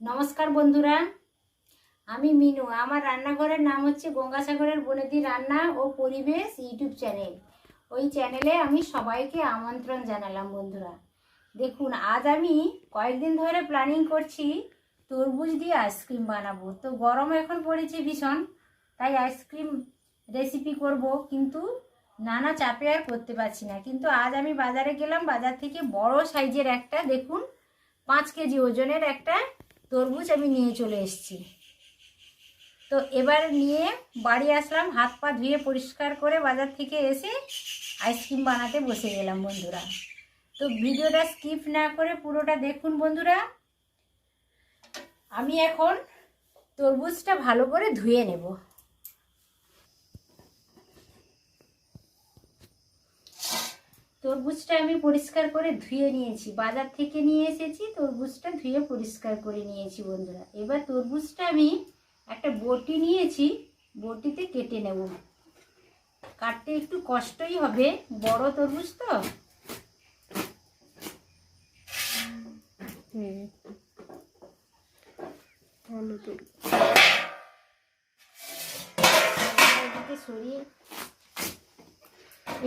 নমস্কার বন্ধুরা, আমি মিনু। আমার রান্নাঘরের নাম হচ্ছে গঙ্গাসাগরের বনেদি রান্না ও পরিবেশ ইউটিউব চ্যানেল। ওই চ্যানেলে আমি সবাইকে আমন্ত্রণ জানালাম। বন্ধুরা দেখুন, আজ আমি কয়েকদিন ধরে প্ল্যানিং করছি তরমুজ দিয়ে আইসক্রিম বানাবো। তো গরম এখন পড়েছে ভীষণ, তাই আইসক্রিম রেসিপি করব, কিন্তু নানা চাপে আর করতে পারছি না। কিন্তু আজ আমি বাজারে গেলাম, বাজার থেকে বড় সাইজের একটা, দেখুন 5 কেজি ওজনের একটা তরমুজ আমি নিয়ে চলে এসেছি। তো এবার নিয়ে বাড়ি আসলাম, হাত পা ধুয়ে পরিষ্কার করে বাজার থেকে এসে আইসক্রিম বানাতে বসে গেলাম বন্ধুরা। তো ভিডিওটা স্কিপ না করে পুরোটা দেখুন বন্ধুরা। আমি এখন তরমুজটা ভালো করে ধুয়ে নেব। তরমুজটা আমি পরিষ্কার করে ধুয়ে নিয়েছি, বাজার থেকে নিয়ে এসেছি। তরমুজটা ধুয়ে পরিষ্কার করে নিয়েছি বন্ধুরা। এবার তরমুজটা আমি একটা বটি নিয়েছি, বটিতে কেটে নেব। কাটতে একটু কষ্টই হবে, বড় তরমুজ তো। সরিয়ে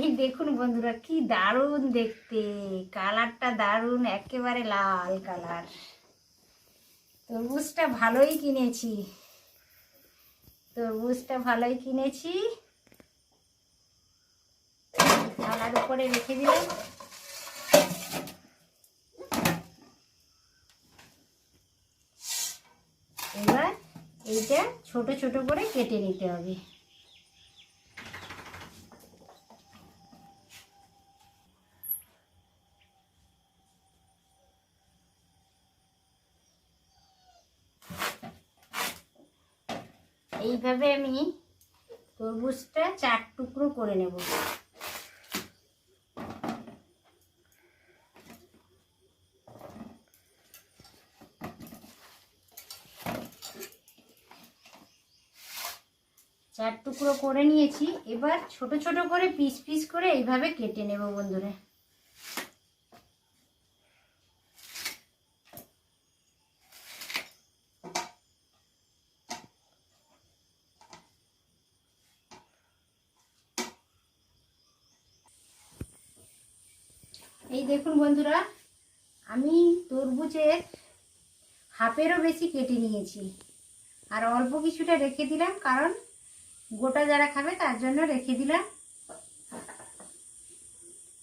এই দেখুন বন্ধুরা, কি দারুণ দেখতে, কালারটা দারুণ, একেবারে লাল কালার। তরমুজটা ভালোই কিনেছি, থালার উপরে রেখে দিলাম। এবার এইটা ছোট ছোট করে কেটে নিতে হবে। এইভাবে আমি তরমুজটা 4 টুকরো করে নেব। চার টুকরো করে নিয়েছি। এবার ছোট ছোট করে পিস পিস করে এইভাবে কেটে নেব বন্ধুরা। এই দেখুন বন্ধুরা, আমি তরমুজের হাফেরও বেশি কেটে নিয়েছি, আর অল্প কিছুটা রেখে দিলাম, কারণ গোটা যারা খাবে তার জন্য রেখে দিলাম।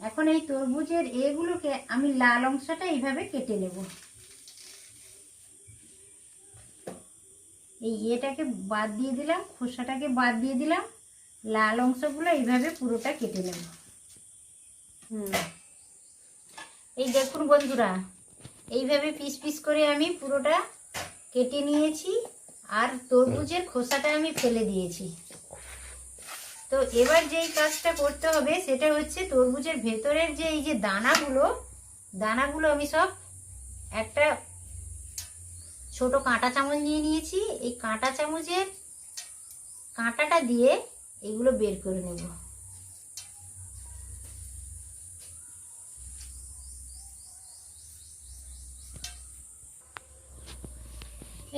এখন এই তরমুজের এগুলোকে আমি লাল অংশটা এইভাবে কেটে নেব। এই এটাকে বাদ দিয়ে দিলাম, খোসাটাকে বাদ দিয়ে দিলাম, লাল অংশগুলো এইভাবে পুরোটা কেটে নেব। এই দেখুন বন্ধুরা, এইভাবে পিস পিস করে আমি পুরোটা কেটে নিয়েছি, আর তরমুজের খোসাটা আমি ফেলে দিয়েছি। তো এবার যেই কাজটা করতে হবে সেটা হচ্ছে তরমুজের ভেতরের যে এই যে দানাগুলো আমি সব একটা ছোট কাঁটা চামচ নিয়ে নিয়েছি। এই কাঁটা চামচের কাঁটাটা দিয়ে এগুলো বের করে নেব।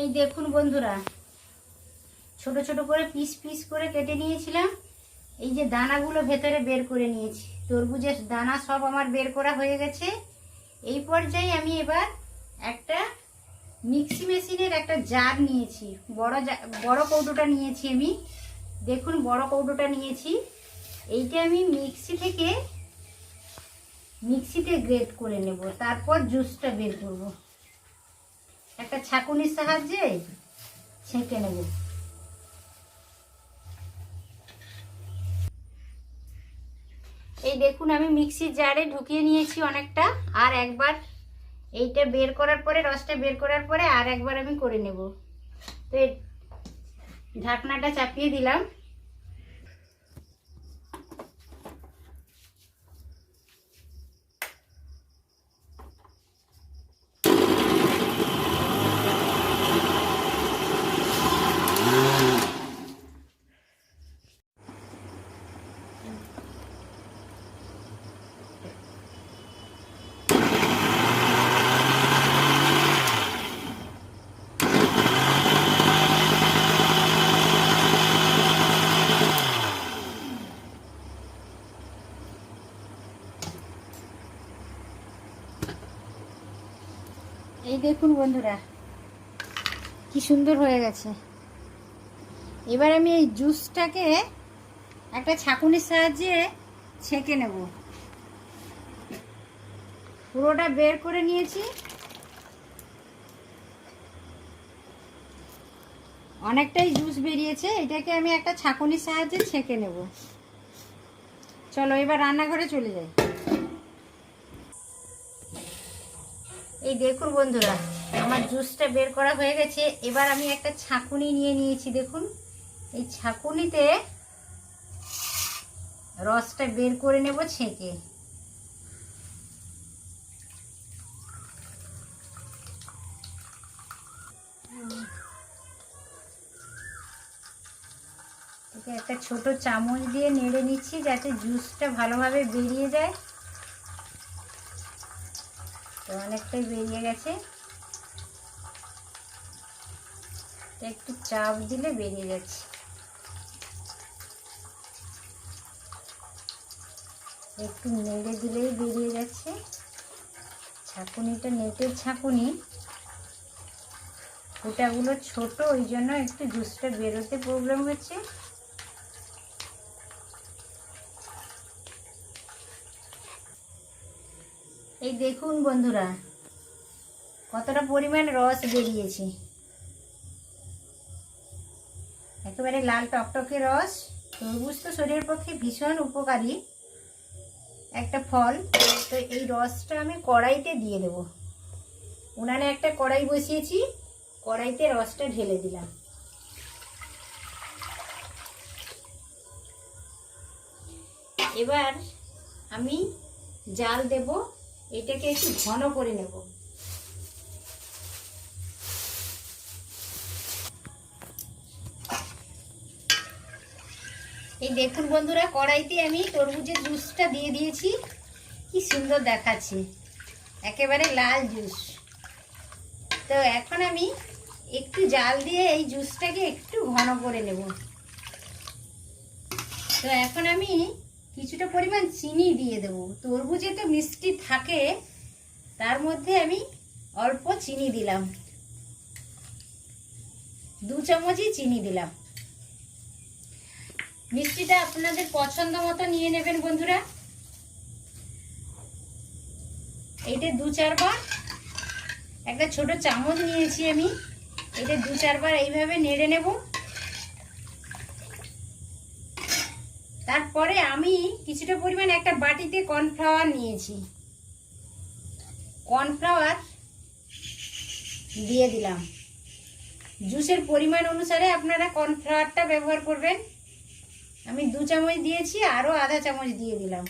এই দেখুন বন্ধুরা, ছোট ছোট করে পিস পিস করে কেটে নিয়েছিলাম। এই যে দানাগুলো ভেতরে বের করে নিয়েছি, তরমুজের দানা সব আমার বের করা হয়ে গেছে। এই পর্যায়ে আমি এবার একটা মিক্সি মেশিনের একটা জার নিয়েছি, বড় কৌটোটা নিয়েছি আমি। দেখুন বড় কৌটোটা নিয়েছি। এইটা আমি মিক্সিতে গ্রেট করে নেব, তারপর জুসটা বের করব। একটা ছাঁকুনির সাহায্যে ছেঁকে নেব। এই দেখুন, আমি মিক্সির জারে ঢুকিয়ে নিয়েছি অনেকটা। আর একবার এইটা বের করার পরে, রসটা বের করার পরে আর একবার আমি করে নেব। তো ঢাকনাটা চাপিয়ে দিলাম। এই দেখুন বন্ধুরা কি সুন্দর হয়ে গেছে। এবার আমি এই জুসটাকে একটা ছাঁকুনির সাহায্যে ছেঁকে নেব। পুরোটা বের করে নিয়েছি। অনেকটাই জুস বেরিয়েছে, এটাকে আমি একটা ছাঁকুনির সাহায্যে ছেঁকে নেব। চলো এবার রান্নাঘরে চলে যাই। এই দেখুন বন্ধুরা আমার জুসটা বের করা হয়ে গেছে। এবার আমি একটা ছাঁকুনি নিয়ে নিয়েছি। দেখুন এই ছাঁকুনিতে রসটা বের করে নেব ছেঁকে। একটা ছোট চামচ দিয়ে নেড়ে নিচ্ছি যাতে জুসটা ভালোভাবে বেরিয়ে যায়। তো অনেকটাই বেরিয়ে গেছে, একটু চাপ দিলে বেরিয়ে যাচ্ছে। একটু নেড়ে দিলেই বেরিয়ে যাচ্ছে। ছাঁকুনিটা নেটের ছাঁকুনি, ফুটাগুলো ছোট, ওই জন্য একটু জুসটা বেরোতে প্রবলেম হচ্ছে। এই দেখুন বন্ধুরা কতটা পরিমাণ রস বেরিয়েছে। একেবারে লাল টকটকে রস। তরমুজ তো শরীরের পক্ষে ভীষণ উপকারী একটা ফল। তো এই রসটা আমি কড়াইতে দিয়ে দেব। উনানে একটা কড়াই বসিয়েছি, কড়াইতে রসটা ঢেলে দিলাম। এবার আমি জাল দেব, এটাকে একটু ঘন করে নেব। এই দেখুন বন্ধুরা কড়াইতে আমি তরমুজের জুসটা দিয়ে দিয়েছি। কি সুন্দর দেখাচ্ছে, একেবারে লাল জুস। তো এখন আমি একটু জাল দিয়ে এই জুসটাকে একটু ঘন করে নেব। তো এখন আমি কিছুটা পরিমাণ চিনি দিয়ে দেবো। তরমুজে তো মিষ্টি থাকে, তার মধ্যে আমি অল্প চিনি দিলাম, 2 চামচই চিনি দিলাম। মিষ্টিটা আপনাদের পছন্দ মতো নিয়ে নেবেন বন্ধুরা। এইটা 2-4 বার, একটা ছোট চামচ নিয়েছি আমি, এটা 2-4 বার এইভাবে নেড়ে নেব। তারপরে আমি কিছুটা পরিমাণ একটা বাটিতে কর্নফ্লাওয়ার নিয়েছি, কর্নফ্লাওয়ার দিয়ে দিলাম। জুসের পরিমাণ অনুসারে আপনারা কর্নফ্লাওয়ারটা ব্যবহার করবেন। আমি 2 চামচ দিয়েছি, আরও আধা চামচ দিয়ে দিলাম।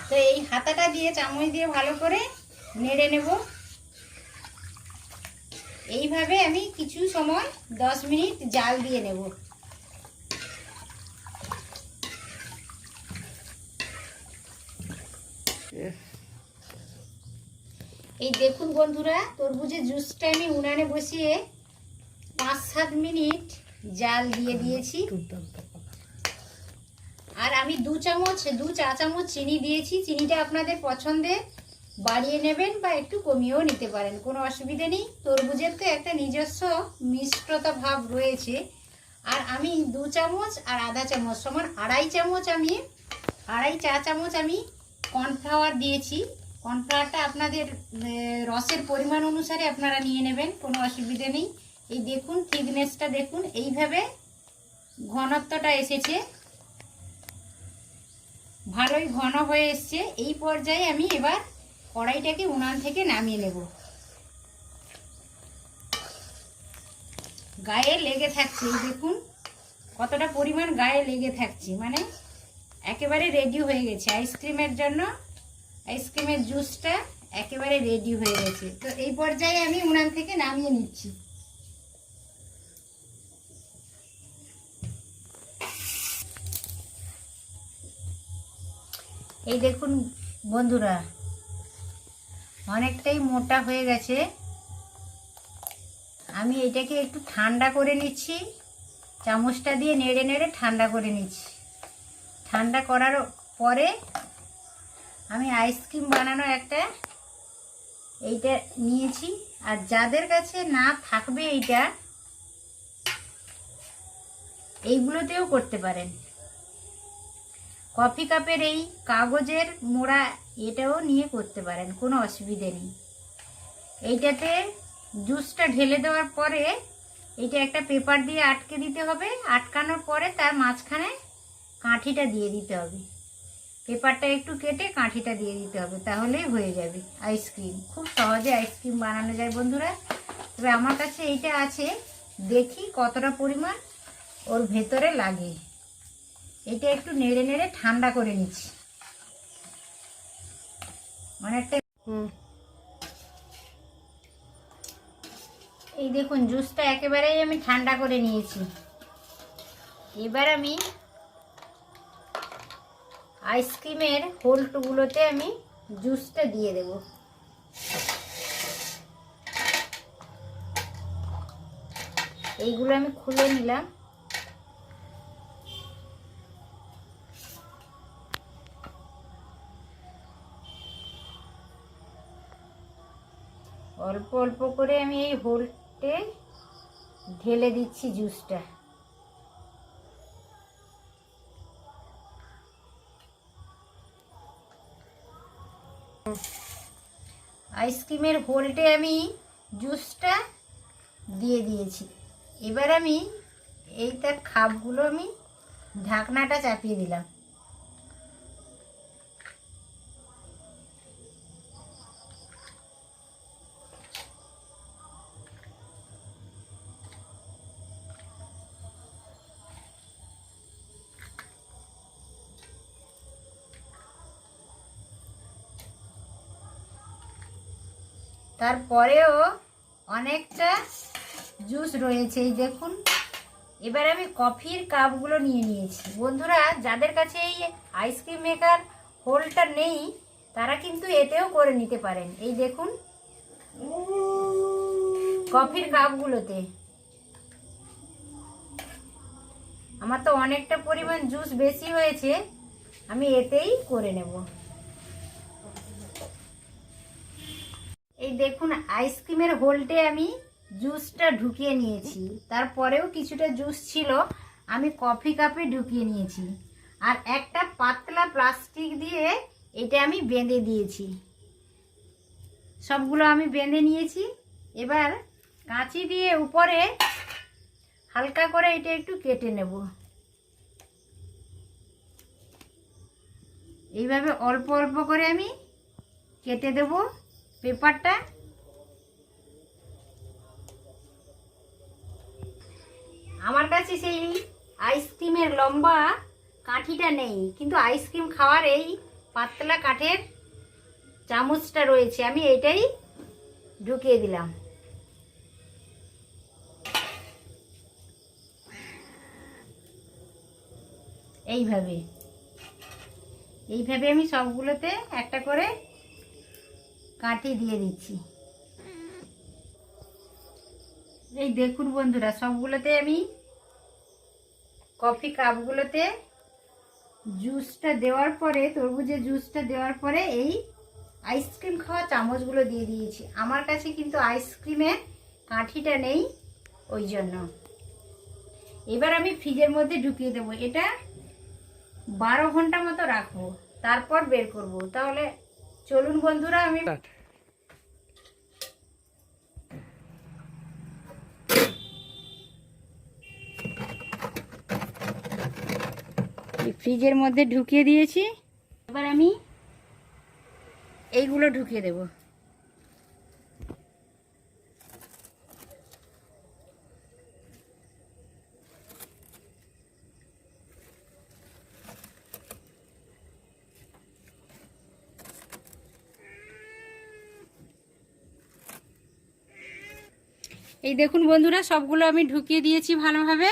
তো এই হাতাটা দিয়ে চামচ দিয়ে ভালো করে নেড়ে নেব। এইভাবে আমি কিছু সময় 10 মিনিট জাল দিয়ে নেব। এই দেখুন বন্ধুরা তরমুজের জুসটা আমি উনানে বসিয়ে 5-7 মিনিট জাল দিয়ে দিয়েছি। আর আমি 2 চা চামচ চিনি দিয়েছি। চিনিটা আপনাদের পছন্দে বাড়িয়ে নেবেন বা একটু কমিয়েও নিতে পারেন, কোনো অসুবিধা নেই। তরমুজের তো একটা নিজস্ব মিষ্টতা ভাব রয়েছে। আর আমি 2 চামচ আর আধা চামচ সমান 2.5 চামচ, আমি 2.5 চা চামচ আমি কর্নফ্লাওয়ার দিয়েছি। কর্নফ্লাওয়ারটা আপনাদের রসের পরিমাণ অনুসারে আপনারা নিয়ে নেবেন, কোনো অসুবিধা নেই। এই দেখুন থিকনেসটা দেখুন, এইভাবে ঘনত্বটা এসেছে, ভালোই ঘন হয়ে এসছে। এই পর্যায়ে আমি এবার কড়াইটাকে উনান থেকে নামিয়ে নেব। গায়ে লেগে থাকছে, এই দেখুন কতটা পরিমাণ গায়ে লেগে থাকছে, মানে একেবারে রেডি হয়ে গেছে আইসক্রিমের জন্য। আইসক্রিমের জুসটা একেবারে রেডি হয়ে গেছে। তো এই পর্যায়ে আমি উনান থেকে নামিয়ে নিচ্ছি। এই দেখুন বন্ধুরা অনেকটাই মোটা হয়ে গেছে। আমি এটাকে একটু ঠান্ডা করে নিচ্ছি, চামচটা দিয়ে নেড়ে নেড়ে ঠান্ডা করে নিচ্ছি। ঠান্ডা করার পরে আমি আইসক্রিম বানানো একটা এইটা নিয়েছি। আর যাদের কাছে না থাকবে এইটা, এইগুলোতেও করতে পারেন। কফি কাপের এই কাগজের মোড়া এটাও নিয়ে করতে পারেন, কোনো অসুবিধে নেই। এইটাতে জুসটা ঢেলে দেওয়ার পরে এইটা একটা পেপার দিয়ে আটকে দিতে হবে। আটকানোর পরে তার মাঝখানে কাঠিটা দিয়ে দিতে হবে। পেপারটা একটু কেটে কাঠিটা দিয়ে দিতে হবে, তাহলেই হয়ে যাবে আইসক্রিম। খুব সহজে আইসক্রিম বানানো যায় বন্ধুরা। তবে আমার কাছে এইটা আছে, দেখি কতটা পরিমাণ ওর ভেতরে লাগে। এটা একটু নেড়ে নেড়ে ঠান্ডা করে নিচ্ছি অনেকটা। এই দেখুন জুসটা একেবারেই আমি ঠান্ডা করে নিয়েছি। এবার আমি আইসক্রিমের হোলগুলোতে আমি জুসটা দিয়ে দেব। এইগুলো আমি খুলে নিলাম। অল্প অল্প করে আমি এই হোলতে ঢেলে দিচ্ছি জুসটা। আইসক্রিমের হোলটে আমি জুসটা দিয়ে দিয়েছি। এবার আমি এই তার খাপগুলো আমি ঢাকনাটা চাপিয়ে দিলাম। তারপরেও অনেকটা জুস রয়েছে, এই দেখুন। এবার আমি কফির কাপগুলো নিয়ে নিয়েছি। বন্ধুরা, যাদের কাছে এই আইসক্রিম মেকার হোলটা নেই তারা কিন্তু এতেও করে নিতে পারেন। এই দেখুন কফির কাপগুলোতে আমার তো অনেকটা পরিমাণ জুস বেশি হয়েছে, আমি এতেই করে নেব। এই দেখুন আইসক্রিমের হোলটে আমি জুসটা ঢুকিয়ে নিয়েছি। তারপরেও কিছুটা জুস ছিল, আমি কফি কাপে ঢুকিয়ে নিয়েছি। আর একটা পাতলা প্লাস্টিক দিয়ে এটা আমি বেঁধে দিয়েছি। সবগুলো আমি বেঁধে নিয়েছি। এবার কাঁচি দিয়ে উপরে হালকা করে এটা একটু কেটে নেব। এইভাবে অল্প অল্প করে আমি কেটে দেব পেপারটা। আমার কাছে সেই আইসক্রিমের লম্বা কাঠিটা নেই, কিন্তু আইসক্রিম খাওয়ার এই পাতলা কাঠের চামচটা রয়েছে, আমি এইটাই ঢুকিয়ে দিলাম। এইভাবে এইভাবে আমি সবগুলোতে একটা করে কাঠি দিয়ে দিচ্ছি। এই দেখুন বন্ধুরা, সবগুলোতে আমি কফি কাপগুলোতে জুসটা দেওয়ার পরে, তরমুজের জুসটা দেওয়ার পরে এই আইসক্রিম খাওয়া চামচগুলো দিয়ে দিয়েছি। আমার কাছে কিন্তু আইসক্রিমের কাঠিটা নেই, ওই জন্য। এবার আমি ফ্রিজের মধ্যে ঢুকিয়ে দেবো। এটা 12 ঘন্টা মতো রাখবো, তারপর বের করব। তাহলে চলুন বন্ধুরা, আমি ফ্রিজের মধ্যে ঢুকিয়ে দিয়েছি। এবার আমি এইগুলো ঢুকিয়ে দেব। এই দেখুন বন্ধুরা, সবগুলো আমি ঢুকিয়ে দিয়েছি ভালোভাবে।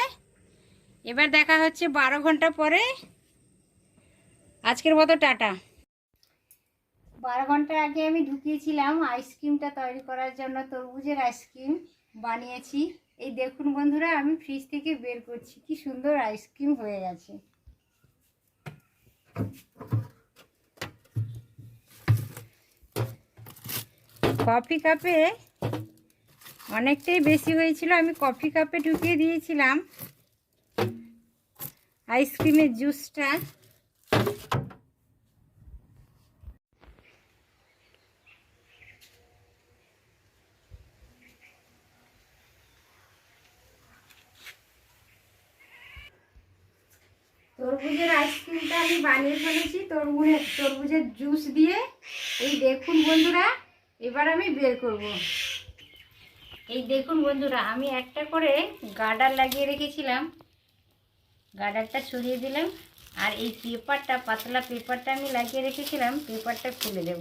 এবার দেখা হচ্ছে 12 ঘন্টা পরে। আজকের মতো টাটা। 12 ঘন্টা আগে আমি ঢুকিয়েছিলাম আইসক্রিমটা তৈরি করার জন্য। তরমুজের আইসক্রিম বানিয়েছি। এই দেখুন বন্ধুরা, আমি ফ্রিজ থেকে বের করছি, কি সুন্দর আইসক্রিম হয়ে গেছে। কফি কাপে অনেকটাই বেশি হয়েছিল, আমি কফি কাপে ঢুকিয়ে দিয়েছিলাম আইসক্রিমের জুসটা। তরমুজের আইসক্রিমটা আমি বানিয়ে ফেলেছি তরমুজের জুস দিয়ে। এই দেখুন বন্ধুরা, এবার আমি বের করব। এই দেখুন বন্ধুরা, আমি একটা করে গার্ডার লাগিয়ে রেখেছিলাম, গার্ডারটা সরিয়ে দিলাম। আর এই পেপারটা, পাতলা পেপারটা আমি লাগিয়ে রেখেছিলাম, পেপারটা খুলে দেব।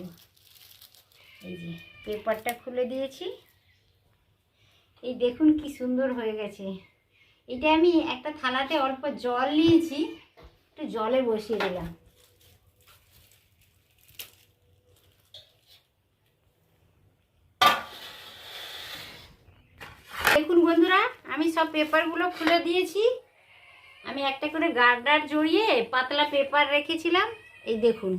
এই যে পেপারটা খুলে দিয়েছি। এই দেখুন কি সুন্দর হয়ে গেছে। এটা আমি একটা থালাতে অল্প জল নিয়েছি, একটু জলে বসিয়ে দিলাম। দেখুন বন্ধুরা, আমি সব পেপারগুলো খুলে দিয়েছি। আমি একটা করে গার্ডার জড়িয়ে পাতলা পেপার রেখেছিলাম। এই দেখুন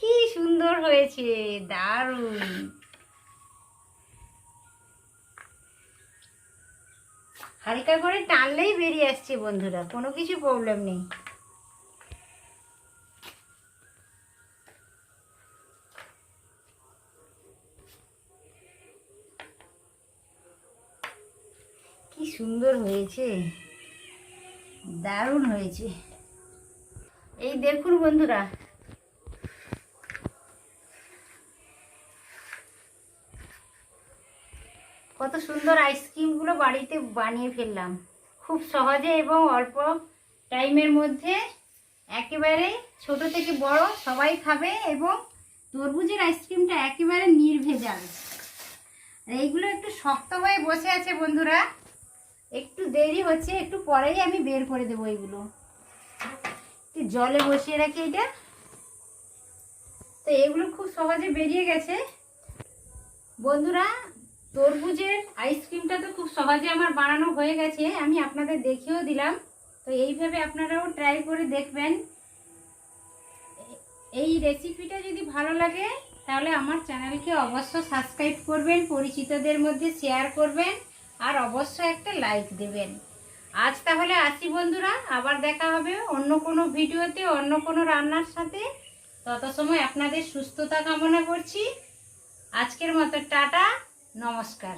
কি সুন্দর হয়েছে, দারুণ। হালকা করে টানলেই বেরিয়ে আসছে বন্ধুরা, কোনো কিছু প্রবলেম নেই। কি সুন্দর হয়েছে, দারুণ হয়েছে। এই দেখুন বন্ধুরা, কত সুন্দর আইসক্রিমগুলো বাড়িতে বানিয়ে ফেললাম খুব সহজে এবং অল্প টাইমের মধ্যে। একেবারে ছোট থেকে বড় সবাই খাবে, এবং তরমুজের আইসক্রিমটা একেবারে নির্ভেজাল। এইগুলো একটু শক্ত হয়ে বসে আছে বন্ধুরা, একটু দেরি হচ্ছে, একটু পরেই আমি বের করে দেবো। এইগুলো একটু জলে বসিয়ে রাখি এটা, তো এগুলো খুব সহজে বেরিয়ে গেছে বন্ধুরা। তরমুজের আইসক্রিমটা তো খুব সহজে আমার বানানো হয়ে গেছে, আমি আপনাদের দেখিয়েও দিলাম। তো এইভাবে আপনারাও ট্রাই করে দেখবেন। এই রেসিপিটা যদি ভালো লাগে তাহলে আমার চ্যানেলকে অবশ্যই সাবস্ক্রাইব করবেন, পরিচিতদের মধ্যে শেয়ার করবেন, আর অবশ্যই একটা লাইক দেবেন। আজ তাহলে আসি বন্ধুরা, আবার দেখা হবে অন্য কোনো ভিডিওতে, অন্য কোনো রান্নার সাথে। তত সময় আপনাদের সুস্থতা কামনা করছি। আজকের মতো টাটা, নমস্কার।